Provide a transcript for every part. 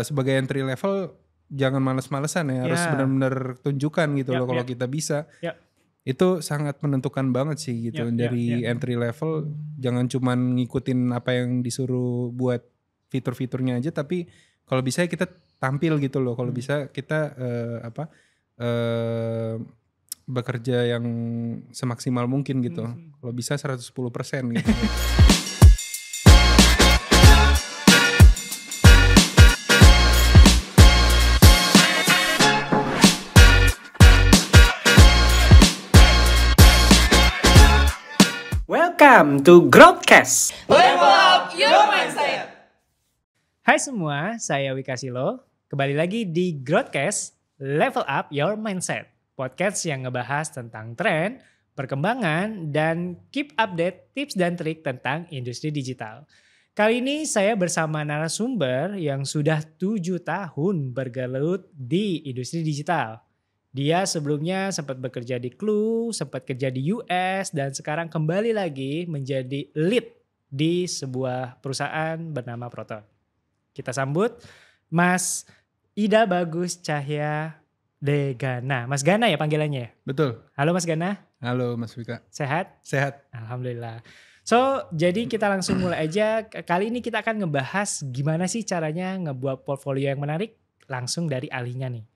sebagai entry level jangan males-malesan ya, harus benar-benar tunjukkan gitu loh kalau kita bisa. Itu sangat menentukan banget sih gitu. Dari entry level jangan cuman ngikutin apa yang disuruh buat fitur-fiturnya aja, tapi kalau bisa kita tampil gitu loh. Kalau bisa kita bekerja yang semaksimal mungkin gitu. Kalau bisa 110% gitu. Welcome to Growthcast. Level up your mindset. Hai semua, saya Wika Silo. Kembali lagi di Growthcast, Level Up Your Mindset. Podcast yang ngebahas tentang tren, perkembangan, dan keep update tips dan trik tentang industri digital. Kali ini saya bersama narasumber yang sudah 7 tahun bergelut di industri digital. Dia sebelumnya sempat bekerja di Clue, sempat kerja di US, dan sekarang kembali lagi menjadi lead di sebuah perusahaan bernama Proton. Kita sambut Mas Ida Bagus Cahya Degana. Mas Gana ya panggilannya? Betul. Halo Mas Gana. Halo Mas Wika. Sehat? Sehat. Alhamdulillah. So, jadi kita langsung mulai aja. Kali ini kita akan ngebahas gimana sih caranya ngebuat portfolio yang menarik. Langsung dari ahlinya nih.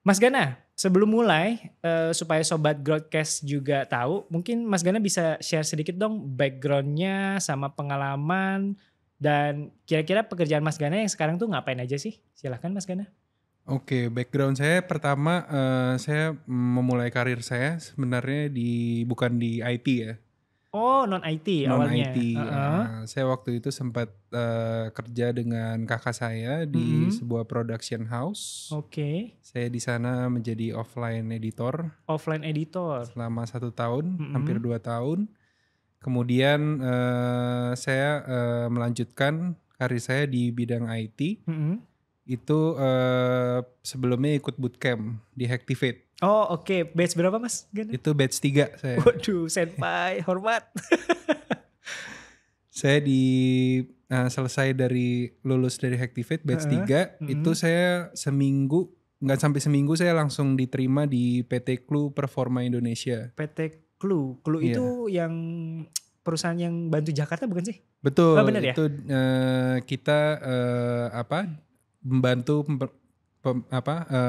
Mas Gana, sebelum mulai supaya Sobat Growthcast juga tahu, mungkin Mas Gana bisa share sedikit dong backgroundnya sama pengalaman dan kira-kira pekerjaan Mas Gana yang sekarang tuh ngapain aja sih? Silahkan Mas Gana. Oke, background saya pertama saya memulai karir saya sebenarnya bukan di IT ya. Oh, non-IT awalnya. Non-IT. Saya waktu itu sempat kerja dengan kakak saya di sebuah production house. Oke. Saya di sana menjadi offline editor. Offline editor. Selama 1 tahun, hampir 2 tahun. Kemudian saya melanjutkan karir saya di bidang IT. Itu sebelumnya ikut bootcamp di Hacktivate. Oh oke. Batch berapa Mas Gana? Itu batch 3 saya. Waduh, senpai, hormat. Saya selesai dari lulus dari Hacktivate batch 3, itu saya nggak sampai seminggu saya langsung diterima di PT Clue Performa Indonesia. PT Clue. Clue itu yang perusahaan yang bantu Jakarta bukan sih? Betul. Oh, bener ya? Itu kita membantu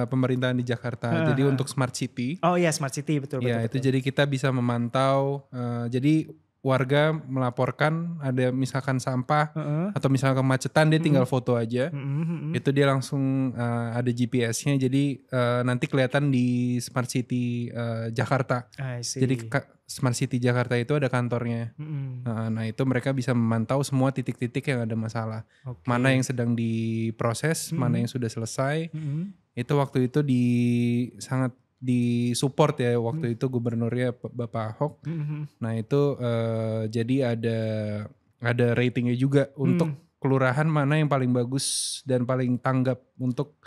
pemerintahan di Jakarta. Jadi untuk Smart City. Oh iya, Smart City betul. Ya, itu jadi kita bisa memantau. Jadi warga melaporkan ada misalkan sampah atau misalkan kemacetan, dia tinggal foto aja. Itu dia langsung ada GPS-nya. Jadi nanti kelihatan di Smart City Jakarta. Jadi Smart City Jakarta itu ada kantornya. Nah itu mereka bisa memantau semua titik-titik yang ada masalah. Mana yang sedang diproses, mana yang sudah selesai. Itu waktu itu sangat di-support ya waktu itu gubernurnya Bapak Ahok. Nah itu jadi ada ratingnya juga untuk kelurahan mana yang paling bagus dan paling tanggap untuk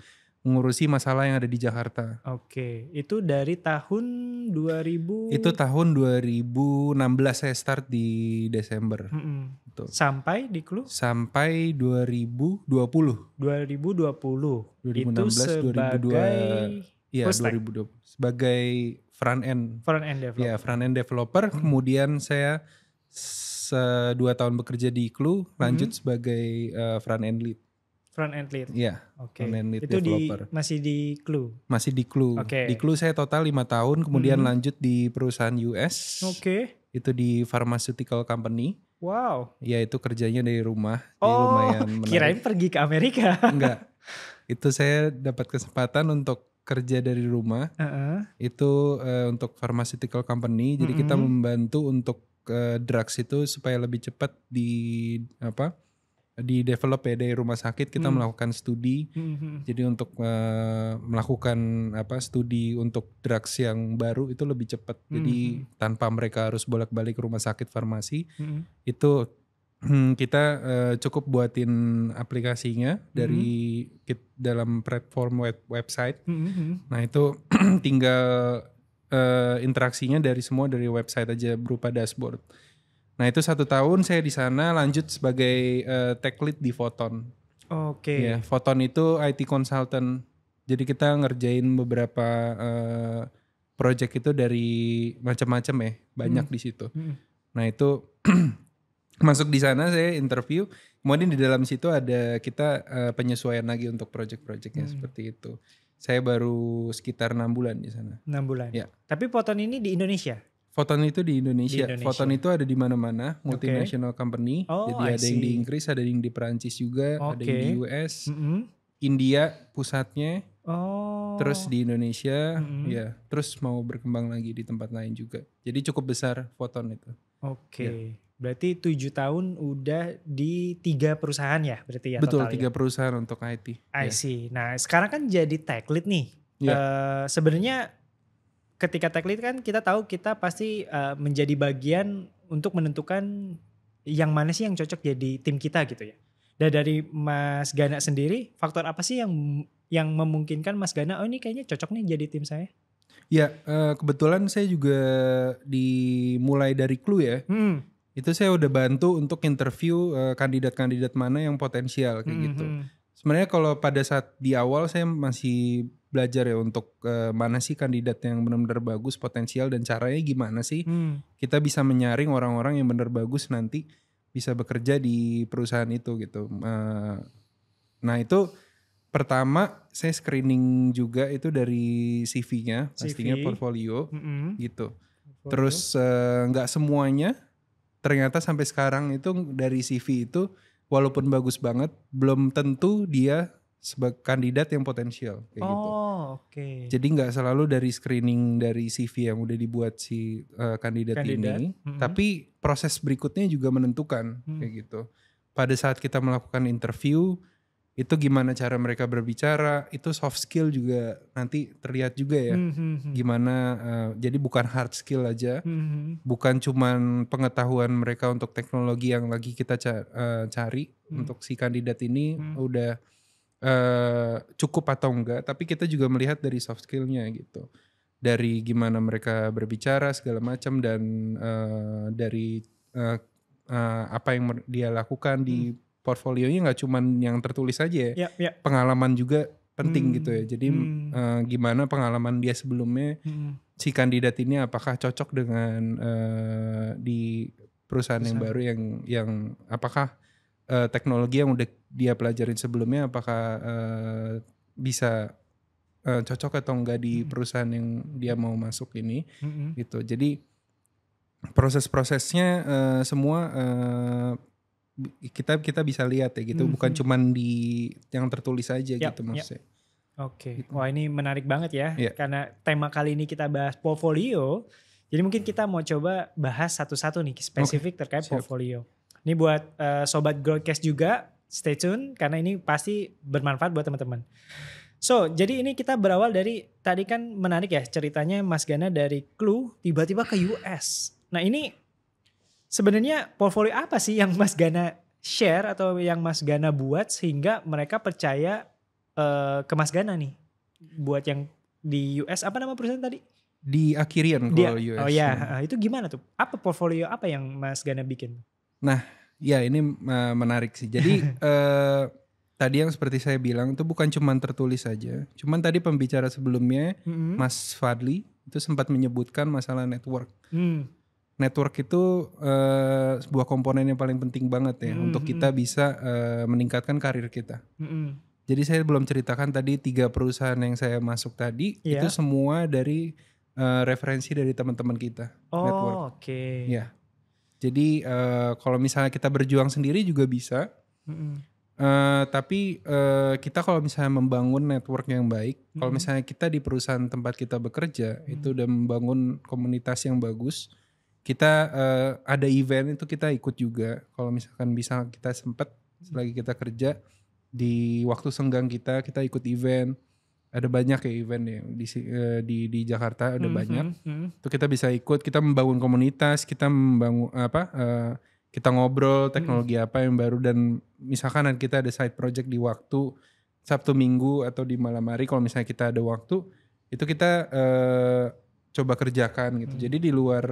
mengurusi masalah yang ada di Jakarta. Oke, itu dari tahun 2000? Itu tahun 2016 saya start di Desember. Sampai di Clue? Sampai 2020. 2020. 2016, itu sebagai 2020 sebagai front end developer. Ya, front end developer. Kemudian saya 2 tahun bekerja di Clue, lanjut sebagai front end lead. Front end lead. Iya. Oke. Front end lead itu developer. Masih di Clue. Masih di Clue. Okay. Di Clue saya total 5 tahun, kemudian lanjut di perusahaan US. Oke. Itu di pharmaceutical company. Wow. Ya, itu kerjanya dari rumah. Oh, lumayan menarik. Kirain pergi ke Amerika. Enggak. Itu saya dapat kesempatan untuk kerja dari rumah. Itu untuk pharmaceutical company. Jadi kita membantu untuk drugs itu supaya lebih cepat di develop ya dari rumah sakit. Kita melakukan studi. Jadi untuk melakukan studi untuk drugs yang baru itu lebih cepat. Jadi tanpa mereka harus bolak-balik ke rumah sakit farmasi. Itu kita cukup buatin aplikasinya dari dalam platform website. Nah itu tinggal interaksinya dari website aja berupa dashboard. Nah itu 1 tahun saya di sana, lanjut sebagai tech lead di Photon. Oke. Ya, Photon itu IT consultant. Jadi kita ngerjain beberapa project itu dari macam-macam ya, banyak di situ. Nah itu masuk di sana saya interview, kemudian di dalam situ ada kita penyesuaian lagi untuk project-projectnya seperti itu. Saya baru sekitar 6 bulan di sana. 6 bulan. Ya. Tapi Photon ini di Indonesia? Photon itu di Indonesia. Di Indonesia. Photon itu ada di mana-mana, multinational company. Oh, jadi I ada yang di see. Inggris, ada yang di Perancis juga, ada yang di US, Mm-mm. India pusatnya, Oh. terus di Indonesia, ya, terus mau berkembang lagi di tempat lain juga. Jadi cukup besar Photon itu. Oke. Ya. Berarti 7 tahun udah di 3 perusahaan ya berarti ya Betul, total 3 ya? perusahaan untuk IT. I Ya. see. Nah sekarang kan jadi tech lead nih. Ya. Sebenarnya ketika tech lead kan kita tahu kita pasti menjadi bagian untuk menentukan yang mana sih yang cocok jadi tim kita gitu ya. Dan dari Mas Gana sendiri, faktor apa sih yang memungkinkan Mas Gana, oh ini kayaknya cocok nih jadi tim saya? Ya, kebetulan saya juga dimulai dari Clue ya. Itu saya udah bantu untuk interview kandidat-kandidat mana yang potensial kayak gitu. Sebenarnya kalau pada saat di awal saya masih belajar ya untuk mana sih kandidat yang benar-benar bagus, potensial, dan caranya gimana sih kita bisa menyaring orang-orang yang benar bagus nanti bisa bekerja di perusahaan itu gitu. Nah itu pertama saya screening juga itu dari CV-nya, pastinya portfolio gitu. Terus nggak semuanya ternyata sampai sekarang itu dari CV itu walaupun bagus banget belum tentu dia sebagai kandidat yang potensial kayak gitu. Oke. Jadi nggak selalu dari screening dari CV yang udah dibuat si kandidat ini, tapi proses berikutnya juga menentukan kayak gitu. Pada saat kita melakukan interview itu gimana cara mereka berbicara, itu soft skill juga nanti terlihat juga ya. Gimana jadi bukan hard skill aja, bukan cuman pengetahuan mereka untuk teknologi yang lagi kita cari untuk si kandidat ini udah cukup atau enggak, tapi kita juga melihat dari soft skillnya gitu, dari gimana mereka berbicara segala macam, dan dari apa yang dia lakukan di portfolionya, nggak cuman yang tertulis aja ya, pengalaman juga penting gitu ya. Jadi gimana pengalaman dia sebelumnya, si kandidat ini apakah cocok dengan di perusahaan yang baru, yang apakah teknologi yang udah dia pelajarin sebelumnya apakah bisa cocok atau enggak di perusahaan yang dia mau masuk ini gitu. Jadi proses-prosesnya semua kita bisa lihat ya gitu, bukan cuman di yang tertulis aja gitu maksudnya. Oke. Gitu. Wah ini menarik banget ya, karena tema kali ini kita bahas portfolio. Jadi mungkin kita mau coba bahas satu-satu nih spesifik terkait portfolio. Ini buat sobat Growthcast juga, stay tune karena ini pasti bermanfaat buat teman-teman. So, jadi ini kita berawal dari, tadi kan menarik ya ceritanya Mas Gana dari Clue tiba-tiba ke US. Nah ini sebenarnya portfolio apa sih yang Mas Gana share atau yang Mas Gana buat sehingga mereka percaya ke Mas Gana nih? Buat yang di US, apa nama perusahaan tadi? Di Akirian kalau US. Oh ya, itu gimana tuh? Apa portfolio apa yang Mas Gana bikin? Nah, ya ini menarik sih. Jadi tadi yang seperti saya bilang itu bukan cuma tertulis saja. Cuman tadi pembicara sebelumnya Mas Fadli itu sempat menyebutkan masalah network. Network itu sebuah komponen yang paling penting banget ya untuk kita bisa meningkatkan karir kita. Jadi saya belum ceritakan tadi 3 perusahaan yang saya masuk tadi itu semua dari referensi dari teman-teman kita. Network. Oke. Ya. Jadi kalau misalnya kita berjuang sendiri juga bisa. Tapi kita kalau misalnya membangun network yang baik, kalau misalnya kita di perusahaan tempat kita bekerja itu udah membangun komunitas yang bagus, kita ada event itu kita ikut juga. Kalau misalkan bisa kita sempat selagi kita kerja di waktu senggang kita ikut event. Ada banyak ya event ya di Jakarta ada banyak. Itu kita bisa ikut, kita membangun komunitas, kita membangun kita ngobrol teknologi apa yang baru, dan misalkan kita ada side project di waktu Sabtu Minggu atau di malam hari, kalau misalnya kita ada waktu itu kita coba kerjakan gitu. Jadi di luar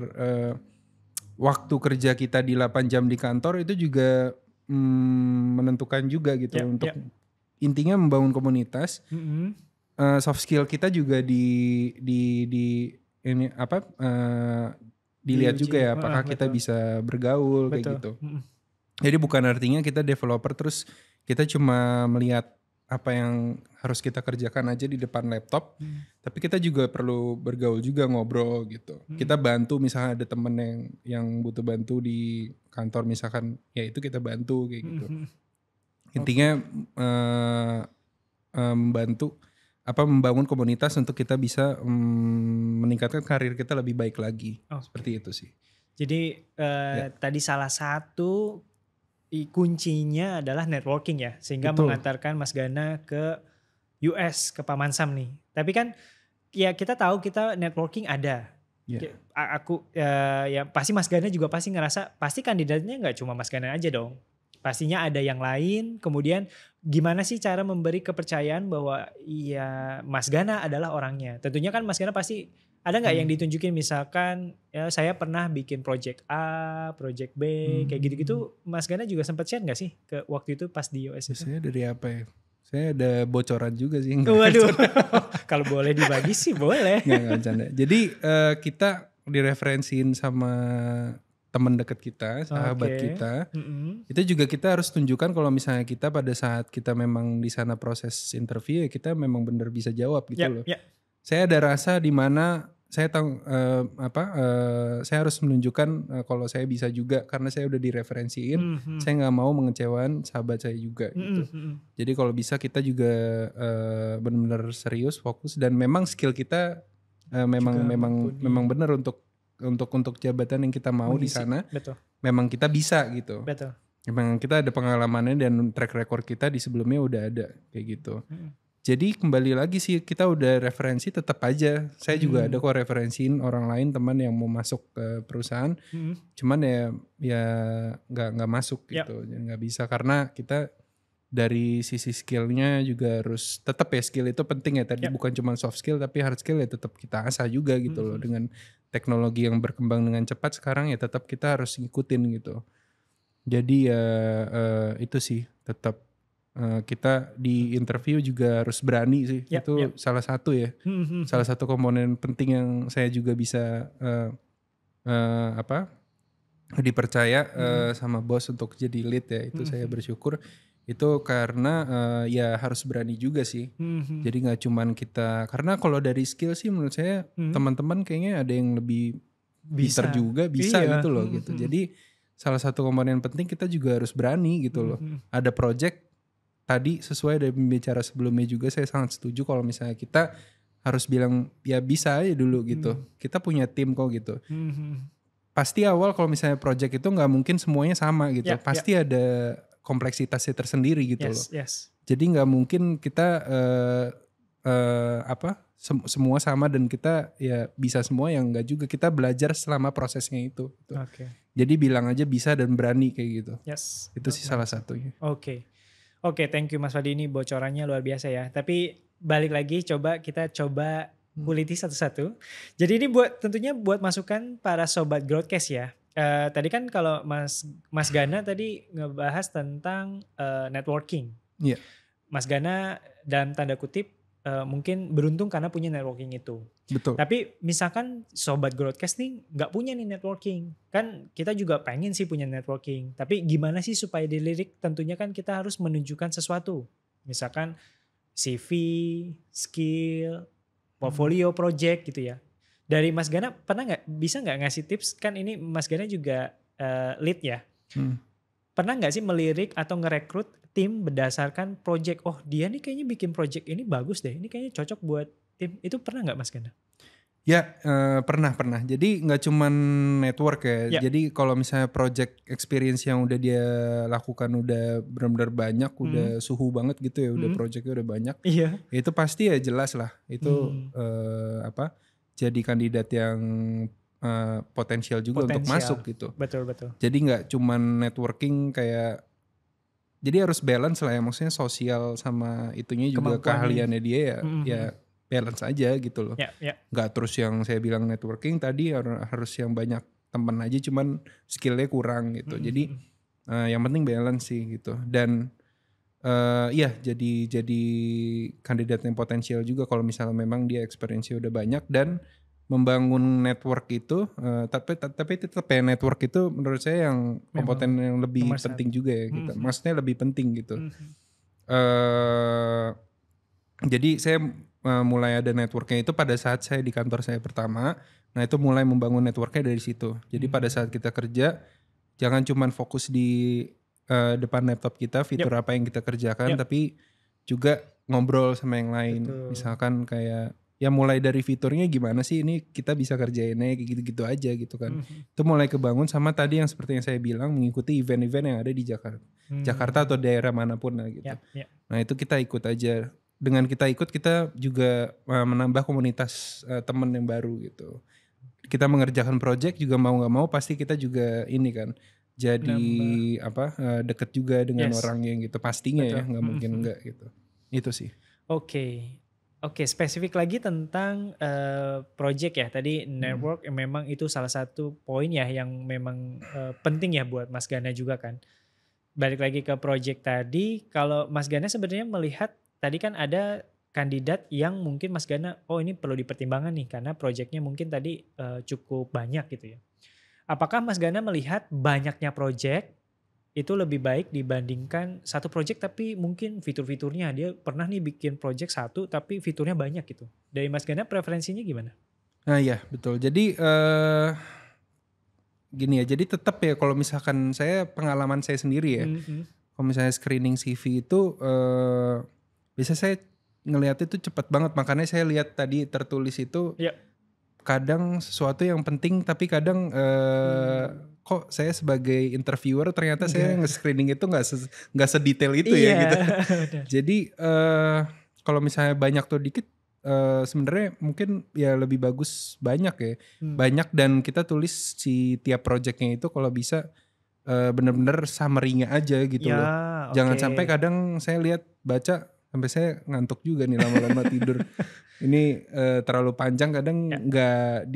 waktu kerja kita di 8 jam di kantor itu juga menentukan juga gitu untuk intinya membangun komunitas. Soft skill kita juga di ini apa dilihat juga ya apakah kita bisa bergaul kayak gitu. Jadi bukan artinya kita developer terus kita cuma melihat apa yang harus kita kerjakan aja di depan laptop, tapi kita juga perlu bergaul juga, ngobrol gitu. Kita bantu misalnya ada temen yang butuh bantu di kantor misalkan, ya itu kita bantu kayak gitu. Intinya membantu membangun komunitas untuk kita bisa meningkatkan karir kita lebih baik lagi. Seperti itu sih. Jadi tadi salah satu kuncinya adalah networking ya, sehingga mengantarkan Mas Gana ke US, ke Paman Sam nih. Tapi kan ya kita tahu kita networking ada. Aku ya pasti Mas Gana juga pasti ngerasa pasti kandidatnya nggak cuma Mas Gana aja dong. Pastinya ada yang lain. Kemudian gimana sih cara memberi kepercayaan bahwa ya Mas Gana adalah orangnya. Tentunya kan Mas Gana pasti ada nggak yang ditunjukin misalkan ya saya pernah bikin project A, project B, kayak gitu-gitu. Mas Gana juga sempat share nggak sih ke waktu itu pas di US itu? Saya dari apa ya? Saya ada bocoran juga sih. Waduh, kalau boleh dibagi sih boleh. Nggak bercanda. Jadi kita direferensiin sama teman dekat kita, sahabat kita. Itu juga kita harus tunjukkan kalau misalnya kita pada saat kita memang di sana proses interview ya kita memang benar bisa jawab gitu loh. Saya ada rasa di mana saya saya harus menunjukkan kalau saya bisa juga karena saya udah direferensiin. Saya nggak mau mengecewakan sahabat saya juga gitu. Jadi kalau bisa kita juga benar-benar serius, fokus dan memang skill kita memang benar untuk jabatan yang kita mau di sana. Betul. Memang kita bisa gitu. Betul. Memang kita ada pengalamannya dan track record kita di sebelumnya udah ada kayak gitu. Jadi kembali lagi sih kita udah referensi tetap aja. Saya juga ada kok referensiin orang lain teman yang mau masuk ke perusahaan. Cuman ya nggak masuk gitu. Nggak bisa karena kita dari sisi skillnya juga harus tetap ya skill itu penting ya tadi bukan cuma soft skill tapi hard skill ya tetap kita asah juga gitu loh dengan teknologi yang berkembang dengan cepat sekarang ya tetap kita harus ngikutin gitu. Jadi ya itu sih tetap kita di interview juga harus berani sih itu salah satu ya salah satu komponen penting yang saya juga bisa dipercaya sama bos untuk jadi lead ya itu saya bersyukur itu karena ya harus berani juga sih jadi nggak cuman kita karena kalau dari skill sih menurut saya teman-teman kayaknya ada yang lebih pintar juga bisa gitu loh gitu jadi salah satu komponen penting kita juga harus berani gitu loh ada project tadi sesuai dari pembicara sebelumnya juga saya sangat setuju kalau misalnya kita harus bilang ya bisa aja dulu gitu kita punya tim kok gitu pasti awal kalau misalnya project itu nggak mungkin semuanya sama gitu pasti ada kompleksitasnya tersendiri gitu loh. Jadi nggak mungkin kita semua sama dan kita ya bisa semua yang nggak juga kita belajar selama prosesnya itu. Gitu. Jadi bilang aja bisa dan berani kayak gitu. Itu sih salah satunya. Oke, thank you Mas Fadi ini bocorannya luar biasa ya. Tapi balik lagi kita coba kuliti satu-satu. Jadi ini tentunya buat masukan para sobat Growthcast ya. Tadi kan kalau Mas Gana tadi ngebahas tentang networking. Mas Gana dalam tanda kutip mungkin beruntung karena punya networking itu. Betul. Tapi misalkan sobat Growthcast nih nggak punya nih networking. Kan kita juga pengen sih punya networking. Tapi gimana sih supaya dilirik? Tentunya kan kita harus menunjukkan sesuatu. Misalkan CV, skill, portfolio, project gitu ya. Dari Mas Gana bisa nggak ngasih tips? Kan ini Mas Gana juga lead ya. Pernah nggak sih melirik atau ngerekrut tim berdasarkan project? Oh dia nih kayaknya bikin project ini bagus deh. Ini kayaknya cocok buat tim. Itu pernah nggak Mas Gana? Ya pernah. Jadi nggak cuman network ya. Jadi kalau misalnya project experience yang udah dia lakukan udah benar-benar banyak, udah suhu banget gitu ya, udah projectnya udah banyak. Ya itu pasti ya jelas lah. Itu jadi kandidat yang potensial juga untuk masuk gitu. Betul. Jadi nggak cuman networking kayak. Jadi harus balance lah ya, maksudnya sosial sama itunya juga keahliannya dia ya balance aja gitu loh. Gak terus yang saya bilang networking tadi harus yang banyak teman aja cuman skillnya kurang gitu. Jadi Yang penting balance sih gitu. Dan iya jadi kandidat yang potensial juga kalau misalnya memang dia experience-nya udah banyak dan membangun network itu, tapi tetap ya network itu menurut saya yang komponen yang lebih penting juga ya gitu. Maksudnya lebih penting gitu. Jadi saya mulai ada networknya itu pada saat saya di kantor saya pertama. Nah itu mulai membangun networknya dari situ. Jadi pada saat kita kerja jangan cuman fokus di depan laptop kita fitur apa yang kita kerjakan, tapi juga ngobrol sama yang lain. Misalkan kayak ya mulai dari fiturnya gimana sih ini kita bisa kerjainnya kayak gitu-gitu aja gitu kan. Itu mulai kebangun sama tadi yang seperti yang saya bilang mengikuti event-event yang ada di Jakarta atau daerah manapun lah gitu. Nah itu kita ikut aja. Dengan kita ikut kita juga menambah komunitas teman yang baru gitu. Kita mengerjakan project juga mau nggak mau pasti kita juga ini kan jadi deket juga dengan orangnya gitu pastinya. Betul. Ya nggak mungkin enggak gitu. Itu sih. Oke, spesifik lagi tentang project ya. Tadi network memang itu salah satu poin ya yang memang penting ya buat Mas Gana juga kan. Balik lagi ke project tadi, kalau Mas Gana sebenarnya melihat tadi kan ada kandidat yang mungkin Mas Gana, oh ini perlu dipertimbangkan nih karena projectnya mungkin tadi cukup banyak gitu ya. Apakah Mas Gana melihat banyaknya project itu lebih baik dibandingkan satu project tapi mungkin fitur-fiturnya dia pernah nih bikin project satu tapi fiturnya banyak gitu. Dari Mas Gana preferensinya gimana? Nah iya betul. Jadi gini ya. Jadi tetap ya kalau misalkan saya pengalaman saya sendiri ya. Kalau misalnya screening CV itu biasa saya ngelihat itu cepat banget. Makanya saya lihat tadi tertulis itu kadang sesuatu yang penting tapi kadang kok saya sebagai interviewer ternyata saya nge-screening itu nggak sedetail itu ya gitu. Jadi kalau misalnya banyak atau dikit sebenarnya mungkin ya lebih bagus banyak ya. Banyak dan kita tulis si tiap projectnya itu kalau bisa bener-bener summary-nya aja gitu loh. Jangan sampai kadang saya lihat baca sampai saya ngantuk juga nih lama-lama tidur. Ini terlalu panjang kadang nggak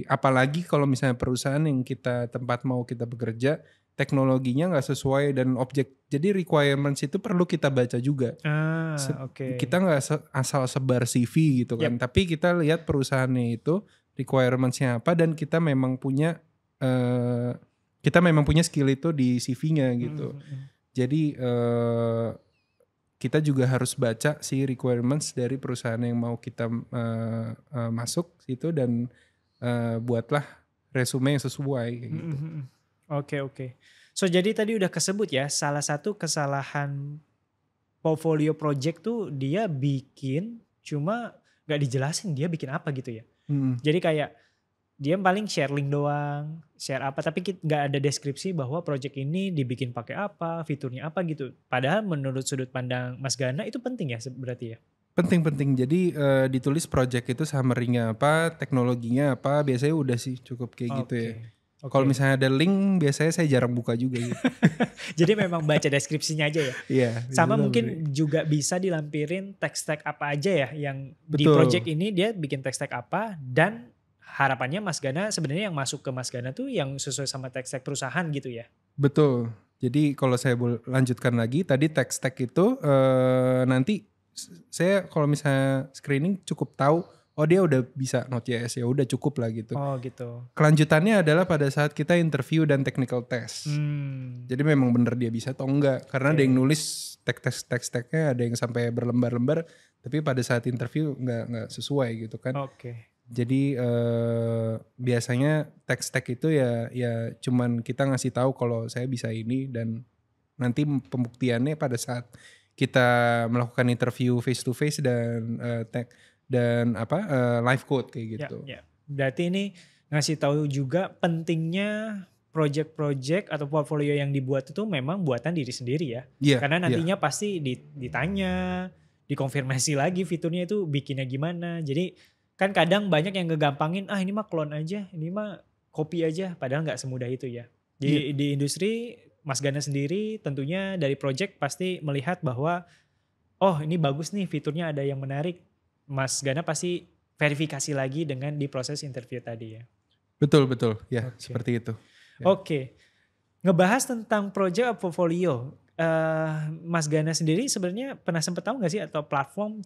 apalagi kalau misalnya perusahaan yang tempat mau kita bekerja teknologinya nggak sesuai dan jadi requirements itu perlu kita baca juga. Kita nggak asal sebar CV gitu kan, tapi kita lihat perusahaannya itu requirements-nya apa dan kita memang punya skill itu di CV-nya gitu. Jadi kita juga harus baca si requirements dari perusahaan yang mau kita masuk situ dan buatlah resume yang sesuai gitu. Oke. So jadi tadi udah kesebut ya salah satu kesalahan portfolio project tuh dia bikin cuma gak dijelasin dia bikin apa gitu ya. Jadi kayak dia paling share link doang, share apa tapi nggak ada deskripsi bahwa project ini dibikin pakai apa, fiturnya apa gitu. Padahal menurut sudut pandang Mas Gana itu penting ya berarti ya? Penting. Jadi ditulis project itu summary-nya apa, teknologinya apa, biasanya udah sih cukup kayak gitu ya. Kalau misalnya ada link biasanya saya jarang buka juga gitu. Jadi memang baca deskripsinya aja ya? Iya. Sama mungkin juga bisa dilampirin tech-tech apa aja ya yang di project ini dia bikin tech-tech apa dan harapannya Mas Gana sebenarnya yang masuk ke Mas Gana tuh yang sesuai sama tech-stack perusahaan gitu ya? Betul. Jadi kalau saya lanjutkan lagi tadi tech-stack itu nanti saya kalau misalnya screening cukup tahu oh dia udah bisa Node.js ya udah cukup lah gitu. Oh gitu. Kelanjutannya adalah pada saat kita interview dan technical test. Jadi memang bener dia bisa atau enggak karena ada yang nulis tech-stacknya ada yang sampai berlembar-lembar tapi pada saat interview nggak sesuai gitu kan. Jadi biasanya tech-stack itu ya cuman kita ngasih tahu kalau saya bisa ini dan nanti pembuktiannya pada saat kita melakukan interview face to face dan live code kayak gitu. Ya. Berarti ini ngasih tahu juga pentingnya project-project atau portfolio yang dibuat itu memang buatan diri sendiri ya. Karena nantinya pasti ditanya, dikonfirmasi lagi fiturnya itu bikinnya gimana. Jadi kan kadang banyak yang ngegampangin, ini mah clone aja, ini mah copy aja. Padahal gak semudah itu ya. Di industri, Mas Gana sendiri tentunya dari project pasti melihat bahwa, oh ini bagus nih fiturnya ada yang menarik. Mas Gana pasti verifikasi lagi dengan di proses interview tadi ya. Betul, ya seperti itu. Oke. Ngebahas tentang project atau portfolio. Mas Gana sendiri sebenarnya pernah sempet tahu gak sih atau platform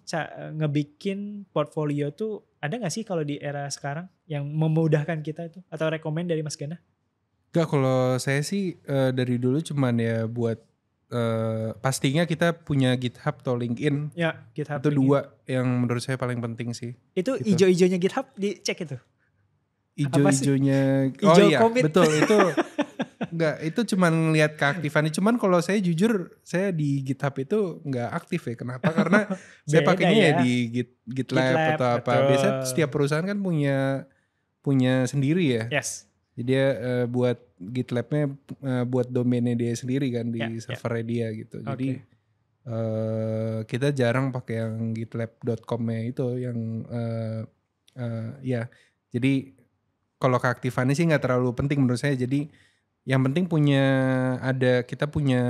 ngebikin portfolio tuh ada gak sih kalau di era sekarang yang memudahkan kita itu? Atau rekomend dari Mas Gana? Enggak, kalau saya sih dari dulu cuman ya buat pastinya kita punya GitHub atau LinkedIn. Ya, GitHub. Itu dua yang menurut saya paling penting sih. Itu ijo-ijonya GitHub dicek itu? Ijo-ijonya, Ijo iya commit. betul itu. Enggak, itu cuman ngelihat keaktifannya. Cuman kalau saya jujur, saya di GitHub itu enggak aktif ya. Kenapa? Karena saya pakainya ya di GitLab atau apa. Betul. Biasanya setiap perusahaan kan punya sendiri ya. Yes. Jadi dia buat GitLab-nya buat domainnya dia sendiri kan di servernya dia gitu. Jadi kita jarang pakai yang gitlab.com-nya itu yang ya. Jadi kalau keaktifannya sih nggak terlalu penting menurut saya. Jadi yang penting kita punya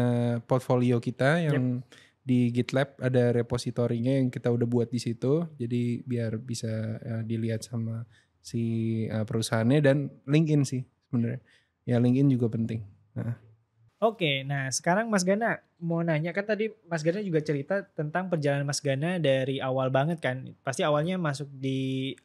portfolio kita yang di GitLab ada repositorinya yang kita udah buat di situ. Jadi biar bisa dilihat sama si perusahaannya, dan LinkedIn sih sebenarnya. Ya LinkedIn juga penting. Oke, nah sekarang Mas Gana mau nanya, kan tadi Mas Gana juga cerita tentang perjalanan Mas Gana dari awal banget kan. Pasti awalnya masuk di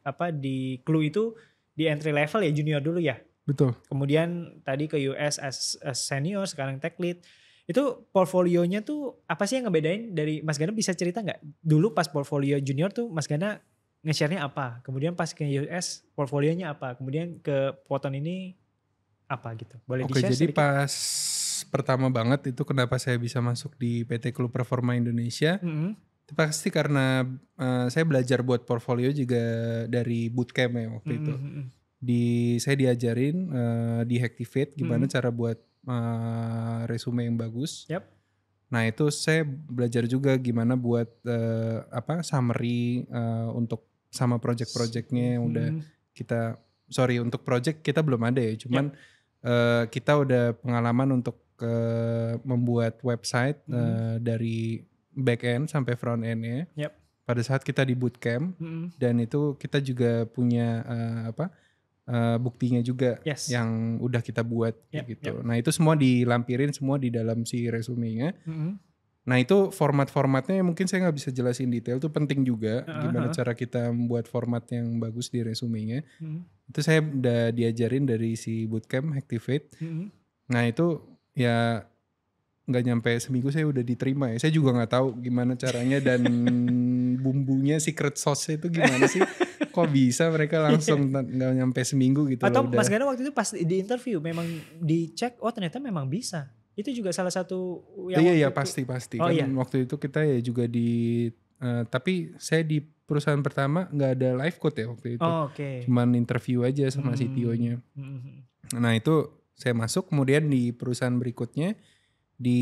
Clue itu di entry level ya, junior dulu ya. Betul. Kemudian tadi ke US as senior, sekarang tech lead. Itu portfolionya tuh apa sih yang ngebedain dari Mas Gana, bisa cerita nggak? Dulu pas portfolio junior tuh Mas Gana nge-share-nya apa? Kemudian pas ke US portfolionya apa? Kemudian ke Photon ini apa gitu? Boleh di-share jadi sedikit? pas pertama banget itu kenapa saya bisa masuk di PT Clue Performa Indonesia. Itu pasti karena saya belajar buat portfolio juga dari bootcamp ya waktu itu. Saya diajarin di Hacktivate gimana cara buat resume yang bagus. Yep. Nah itu saya belajar juga gimana buat summary untuk sama project-projectnya yang udah untuk project kita belum ada ya. Cuman kita udah pengalaman untuk membuat website dari back end sampai front endnya. Yep. Pada saat kita di bootcamp dan itu kita juga punya buktinya juga yang udah kita buat gitu. Nah itu semua dilampirin semua di dalam si resumenya. Nah itu format-formatnya mungkin saya nggak bisa jelasin detail, itu penting juga gimana cara kita membuat format yang bagus di resumenya. Itu saya udah diajarin dari si bootcamp Hacktivate. Nah itu ya nggak nyampe seminggu saya udah diterima ya. Saya juga nggak tahu gimana caranya dan bumbunya, secret sauce-nya itu gimana sih. Kok bisa mereka langsung nggak nyampe seminggu gitu. Atau Mas Gana waktu itu pas di interview memang dicek, oh ternyata memang bisa. Itu juga salah satu yang iya pasti kan waktu itu kita ya juga tapi saya di perusahaan pertama nggak ada live code ya waktu itu. Cuman interview aja sama CTO-nya. Nah itu saya masuk, kemudian di perusahaan berikutnya di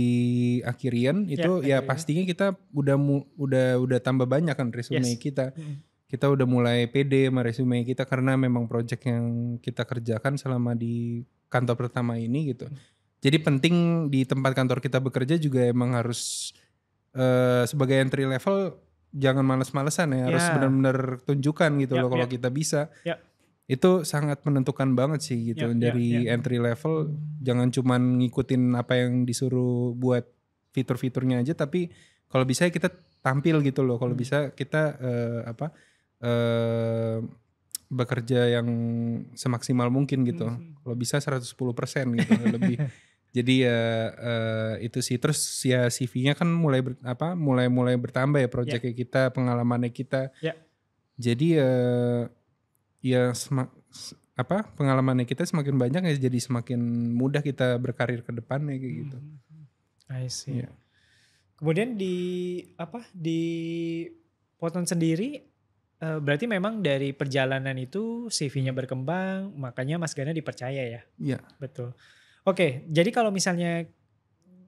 Akhirian itu pastinya kita udah tambah banyak kan resume kita. Kita udah mulai pede sama resume kita karena memang project yang kita kerjakan selama di kantor pertama ini gitu. Jadi penting di tempat kantor kita bekerja juga emang harus sebagai entry level jangan males-malesan ya, harus benar-benar tunjukkan gitu loh kalau kita bisa. Itu sangat menentukan banget sih gitu. Dari entry level jangan cuman ngikutin apa yang disuruh buat fitur-fiturnya aja, tapi kalau bisa kita tampil gitu loh. Kalau bisa kita bekerja yang semaksimal mungkin gitu. Kalau bisa 110% gitu lebih. Jadi ya itu sih, terus ya CV-nya kan mulai bertambah ya project-nya kita, pengalamannya kita. Jadi pengalamannya kita semakin banyak ya, jadi semakin mudah kita berkarir ke depannya kayak gitu. I see. Kemudian di Photon sendiri berarti memang dari perjalanan itu CV-nya berkembang, makanya Mas Gana dipercaya ya? Iya. Betul. Oke, jadi kalau misalnya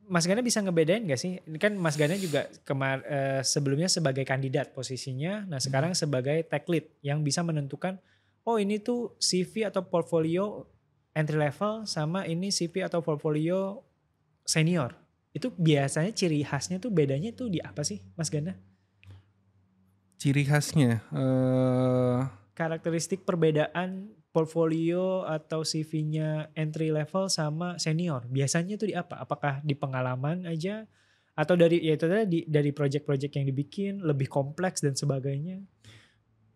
Mas Gana bisa ngebedain gak sih? Kan Mas Gana juga sebelumnya sebagai kandidat posisinya, nah sekarang sebagai tech lead yang bisa menentukan, oh ini tuh CV atau portfolio entry level sama ini CV atau portfolio senior. Itu biasanya ciri khasnya tuh bedanya tuh di apa sih Mas Gana? Ciri khasnya? Karakteristik perbedaan portfolio atau CV-nya entry level sama senior? Biasanya itu di apa? Apakah di pengalaman aja atau dari ya itu tadi dari project-project yang dibikin lebih kompleks dan sebagainya?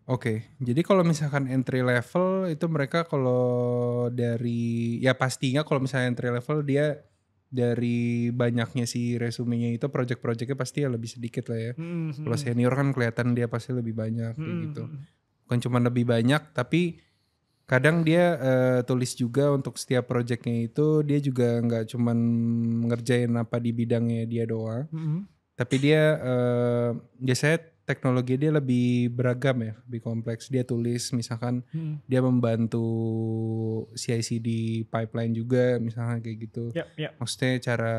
Oke, jadi kalau misalkan entry level itu mereka kalau dari ya pastinya kalau misalnya entry level dia dari banyaknya si resumenya itu project-projectnya pasti ya lebih sedikit lah ya. Kalau senior kan kelihatan dia pasti lebih banyak kayak gitu. Bukan cuma lebih banyak tapi kadang dia tulis juga untuk setiap projectnya itu dia juga nggak cuman ngerjain apa di bidangnya dia doang. Tapi dia biasanya teknologi dia lebih beragam ya, lebih kompleks. Dia tulis misalkan dia membantu CI/CD pipeline juga misalnya kayak gitu. Maksudnya cara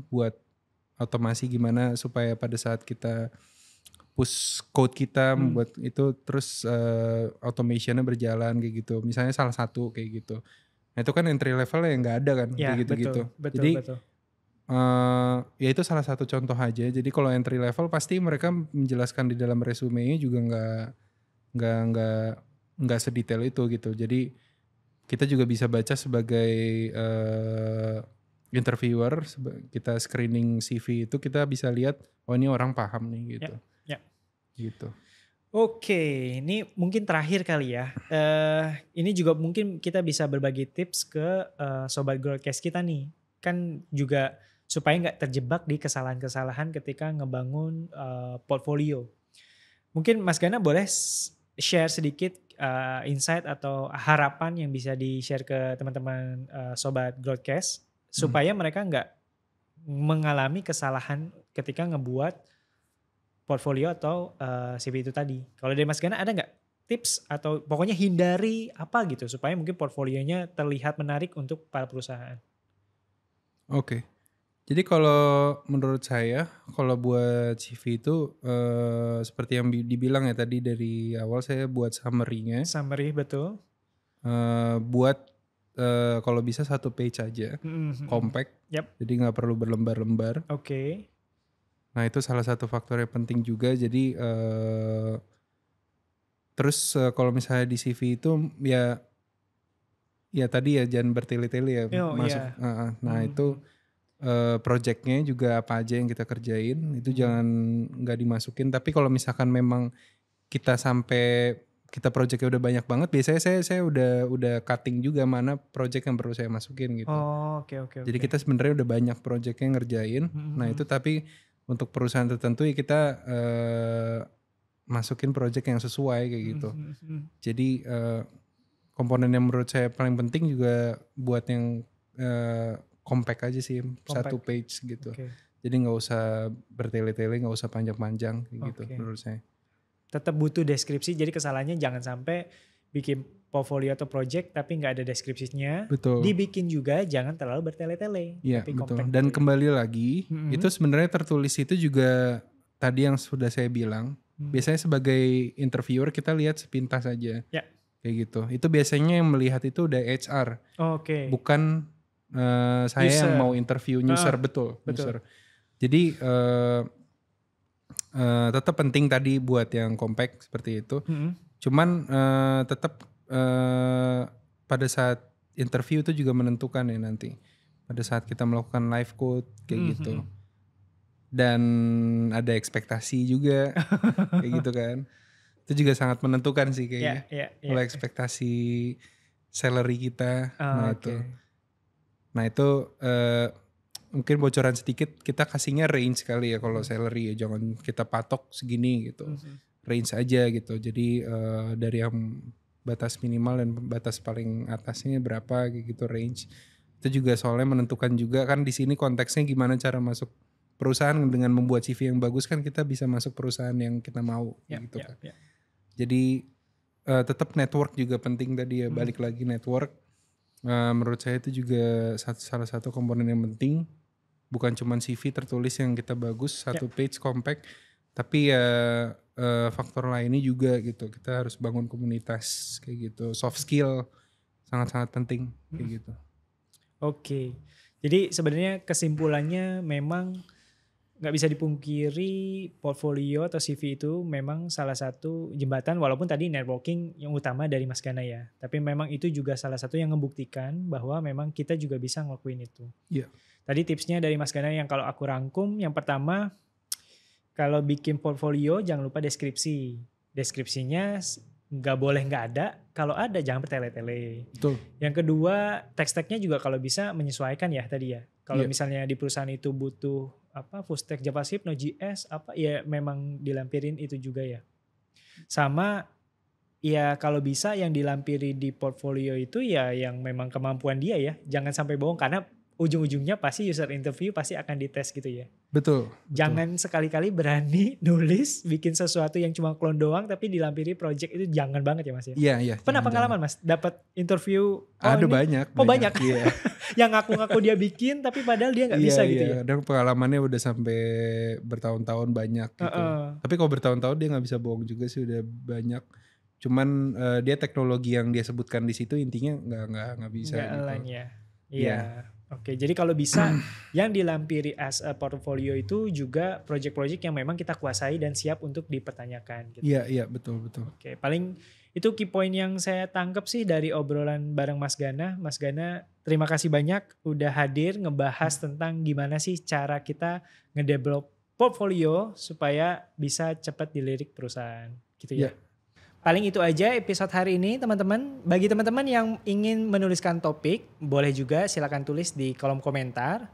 buat otomasi gimana supaya pada saat kita push code kita membuat itu terus automationnya berjalan kayak gitu. Misalnya salah satu kayak gitu. Nah itu kan entry level yang nggak ada kan kayak gitu-gitu. Jadi ya itu salah satu contoh aja. Jadi kalau entry level pasti mereka menjelaskan di dalam resumenya juga nggak sedetail itu gitu. Jadi kita juga bisa baca sebagai interviewer, kita screening CV itu kita bisa lihat oh ini orang paham nih gitu. Gitu. Oke, ini mungkin terakhir kali ya. Ini juga mungkin kita bisa berbagi tips ke sobat Growthcast kita nih. Kan juga supaya nggak terjebak di kesalahan-kesalahan ketika ngebangun portfolio. Mungkin Mas Gana boleh share sedikit insight atau harapan yang bisa di-share ke teman-teman sobat Growthcast supaya mereka nggak mengalami kesalahan ketika ngebuat portfolio atau CV itu tadi. Kalau dari Mas Gana ada nggak tips atau pokoknya hindari apa gitu supaya mungkin portfolionya terlihat menarik untuk para perusahaan? Oke. Jadi kalau menurut saya kalau buat CV itu seperti yang dibilang ya tadi dari awal saya buat summary-nya. Summary betul. Buat kalau bisa 1 page aja, compact. Jadi nggak perlu berlembar-lembar. Oke. Nah itu salah satu faktor yang penting juga. Jadi terus kalau misalnya di CV itu ya tadi ya jangan bertele-tele ya masuk. Nah itu projectnya juga apa aja yang kita kerjain itu jangan nggak dimasukin. Tapi kalau misalkan memang kita sampai kita projectnya udah banyak banget, biasanya saya udah cutting juga mana project yang perlu saya masukin gitu. Oke. Jadi kita sebenarnya udah banyak projectnya ngerjain. Nah itu tapi untuk perusahaan tertentu ya kita masukin project yang sesuai kayak gitu. Jadi komponen yang menurut saya paling penting juga buat yang compact aja sih, 1 page gitu. Jadi nggak usah bertele-tele, nggak usah panjang-panjang kayak gitu menurut saya. Tetap butuh deskripsi, jadi kesalahannya jangan sampai bikin portfolio atau project tapi nggak ada deskripsinya. Betul. Dibikin juga jangan terlalu bertele-tele. Iya betul. Dan gitu. kembali lagi itu sebenarnya tertulis itu juga tadi yang sudah saya bilang. Biasanya sebagai interviewer kita lihat sepintas aja. Kayak gitu. Itu biasanya yang melihat itu udah HR. Bukan saya user. Yang mau interview user betul. User. Jadi tetap penting tadi buat yang compact seperti itu. Cuman tetap pada saat interview itu juga menentukan ya nanti. Pada saat kita melakukan live code kayak gitu. Dan ada ekspektasi juga kayak gitu kan. Itu juga sangat menentukan sih kayaknya. Kalau ekspektasi salary kita. Nah itu mungkin bocoran sedikit kita kasihnya range kali ya kalau salary ya. Jangan kita patok segini gitu. Range aja gitu. Jadi dari yang batas minimal dan batas paling atasnya berapa gitu range. Itu juga soalnya menentukan juga kan di sini konteksnya gimana cara masuk perusahaan dengan membuat CV yang bagus kan kita bisa masuk perusahaan yang kita mau gitu kan. Jadi tetap network juga penting tadi ya, balik lagi network. Menurut saya itu juga salah satu komponen yang penting. Bukan cuma CV tertulis yang kita bagus, 1 page compact, tapi ya faktor lainnya juga gitu. Kita harus bangun komunitas kayak gitu. Soft skill sangat-sangat penting kayak gitu. Oke. Jadi sebenarnya kesimpulannya memang nggak bisa dipungkiri portfolio atau CV itu memang salah satu jembatan, walaupun tadi networking yang utama dari Mas Gana ya. Tapi memang itu juga salah satu yang membuktikan bahwa memang kita juga bisa ngelakuin itu. Iya. Tadi tipsnya dari Mas Gana yang kalau aku rangkum, yang pertama kalau bikin portfolio jangan lupa deskripsi. Deskripsinya nggak boleh nggak ada, kalau ada jangan bertele-tele. Betul. Yang kedua tech-stack-nya juga kalau bisa menyesuaikan ya tadi ya. Kalau misalnya di perusahaan itu butuh full stack JavaScript, Node.js ya memang dilampirin itu juga ya. Sama ya kalau bisa yang dilampiri di portfolio itu ya yang memang kemampuan dia ya. Jangan sampai bohong karena ujung-ujungnya pasti user interview pasti akan dites gitu ya. Betul. Jangan sekali-kali berani nulis bikin sesuatu yang cuma clone doang tapi dilampiri project, itu jangan banget ya Mas ya. Iya. Pernah pengalaman Mas dapat interview? Ada banyak. Banyak. Iya. Yang ngaku-ngaku dia bikin tapi padahal dia nggak bisa gitu ya. Dan pengalamannya udah sampai bertahun-tahun banyak gitu. Tapi kalau bertahun-tahun dia nggak bisa bohong juga sih, udah banyak. Cuman dia teknologi yang dia sebutkan di situ intinya nggak bisa. Nggak gitu. align ya. Iya. Oke, jadi kalau bisa yang dilampiri as a portfolio itu juga project-project yang memang kita kuasai dan siap untuk dipertanyakan. Gitu. Iya, betul. Oke, paling itu key point yang saya tangkap sih dari obrolan bareng Mas Gana. Mas Gana, terima kasih banyak udah hadir ngebahas tentang gimana sih cara kita ngedevelop portfolio supaya bisa cepat dilirik perusahaan. Gitu ya. Paling itu aja episode hari ini teman-teman. Bagi teman-teman yang ingin menuliskan topik, boleh juga silakan tulis di kolom komentar.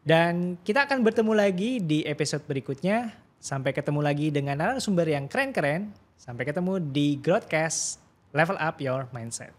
Dan kita akan bertemu lagi di episode berikutnya. Sampai ketemu lagi dengan narasumber yang keren-keren. Sampai ketemu di Growthcast, Level Up Your Mindset.